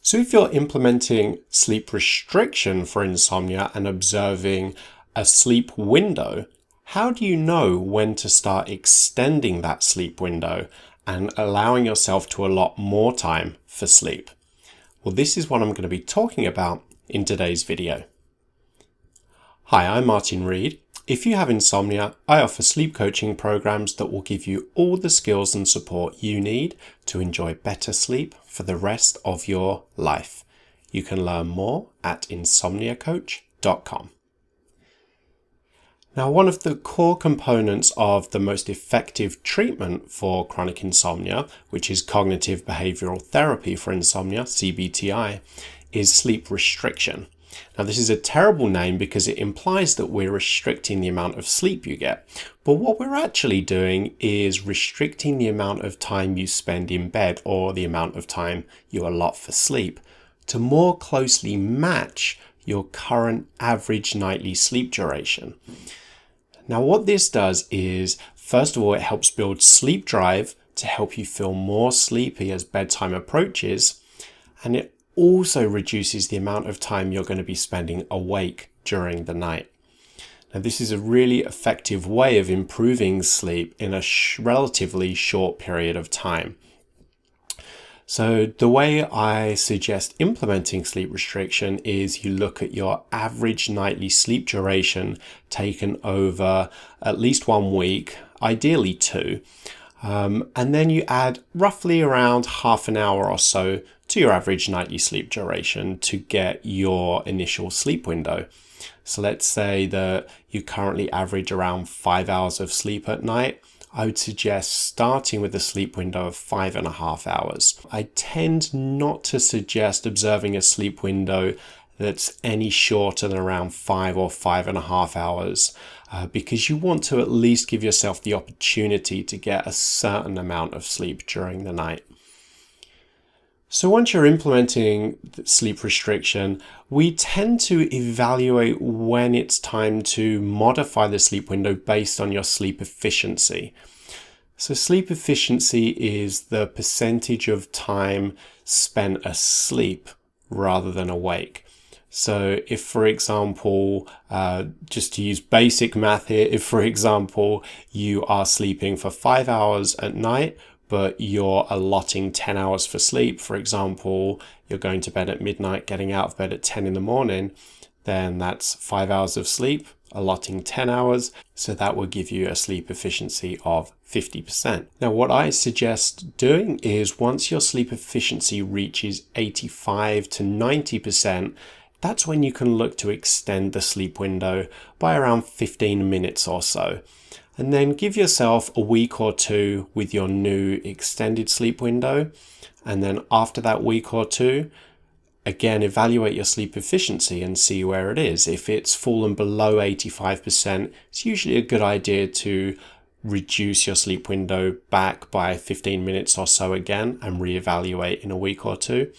So if you're implementing sleep restriction for insomnia and observing a sleep window, how do you know when to start extending that sleep window and allowing yourself to allot more time for sleep? Well, this is what I'm going to be talking about in today's video. Hi, I'm Martin Reed. If you have insomnia, I offer sleep coaching programs that will give you all the skills and support you need to enjoy better sleep for the rest of your life. You can learn more at insomniacoach.com. Now, one of the core components of the most effective treatment for chronic insomnia, which is cognitive behavioral therapy for insomnia, cbt-i, is sleep restriction. Now, this is a terrible name because it implies that we're restricting the amount of sleep you get. But what we're actually doing is restricting the amount of time you spend in bed or the amount of time you allot for sleep to more closely match your current average nightly sleep duration. Now, what this does is, first of all, it helps build sleep drive to help you feel more sleepy as bedtime approaches, and it also reduces the amount of time you're going to be spending awake during the night. Now, this is a really effective way of improving sleep in a relatively short period of time. So the way I suggest implementing sleep restriction is you look at your average nightly sleep duration taken over at least 1 week, ideally 2. And then you add roughly around half an hour or so to your average nightly sleep duration to get your initial sleep window. So let's say that you currently average around 5 hours of sleep at night. I would suggest starting with a sleep window of 5.5 hours. I tend not to suggest observing a sleep window that's any shorter than around 5 or 5.5 hours because you want to at least give yourself the opportunity to get a certain amount of sleep during the night. So once you're implementing sleep restriction, we tend to evaluate when it's time to modify the sleep window based on your sleep efficiency. So sleep efficiency is the percentage of time spent asleep rather than awake. So if, for example, just to use basic math here, if, for example, you are sleeping for 5 hours at night, but you're allotting 10 hours for sleep, for example, you're going to bed at midnight, getting out of bed at 10 in the morning, then that's 5 hours of sleep, allotting 10 hours. So that will give you a sleep efficiency of 50%. Now, what I suggest doing is once your sleep efficiency reaches 85 to 90%, that's when you can look to extend the sleep window by around 15 minutes or so. And then give yourself a week or two with your new extended sleep window. And then after that week or two, again, evaluate your sleep efficiency and see where it is. If it's fallen below 85%, it's usually a good idea to reduce your sleep window back by 15 minutes or so again and reevaluate in a week or two.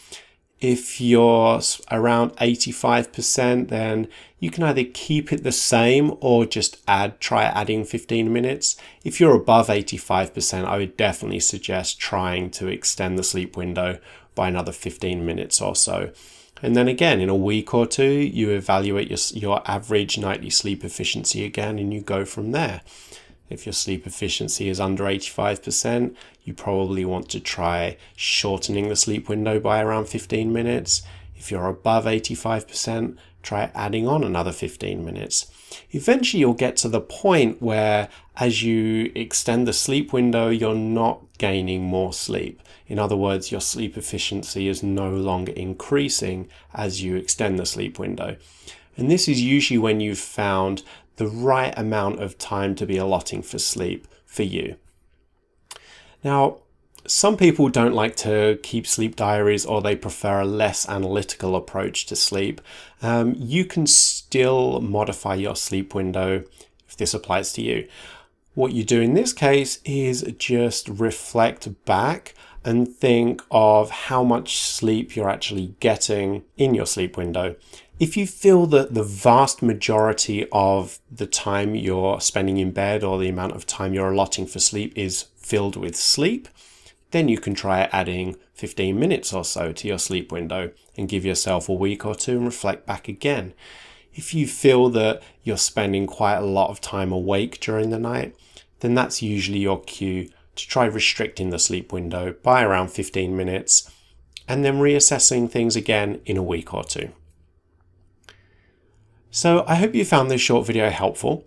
If you're around 85%, then you can either keep it the same or just try adding 15 minutes. If you're above 85%, I would definitely suggest trying to extend the sleep window by another 15 minutes or so. And then again, in a week or two, you evaluate your average nightly sleep efficiency again, and you go from there. If your sleep efficiency is under 85%, you probably want to try shortening the sleep window by around 15 minutes. If you're above 85%, try adding on another 15 minutes. Eventually, you'll get to the point where as you extend the sleep window, you're not gaining more sleep. In other words, your sleep efficiency is no longer increasing as you extend the sleep window. And this is usually when you've found the right amount of time to be allotting for sleep for you. Now, some people don't like to keep sleep diaries, or they prefer a less analytical approach to sleep. You can still modify your sleep window if this applies to you. What you do in this case is just reflect back and think of how much sleep you're actually getting in your sleep window. If you feel that the vast majority of the time you're spending in bed or the amount of time you're allotting for sleep is filled with sleep, then you can try adding 15 minutes or so to your sleep window and give yourself a week or two and reflect back again. If you feel that you're spending quite a lot of time awake during the night, then that's usually your cue to try restricting the sleep window by around 15 minutes and then reassessing things again in a week or two. So I hope you found this short video helpful.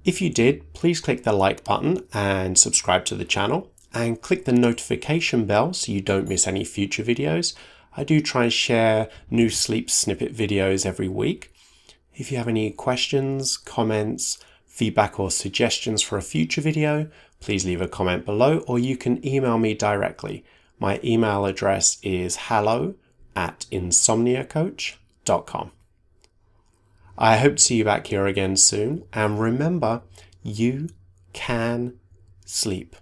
If you did, please click the like button and subscribe to the channel and click the notification bell so you don't miss any future videos. I do try and share new sleep snippet videos every week. If you have any questions, comments, feedback or suggestions for a future video, please leave a comment below or you can email me directly. My email address is hello@insomniacoach.com. I hope to see you back here again soon, and remember, you can sleep.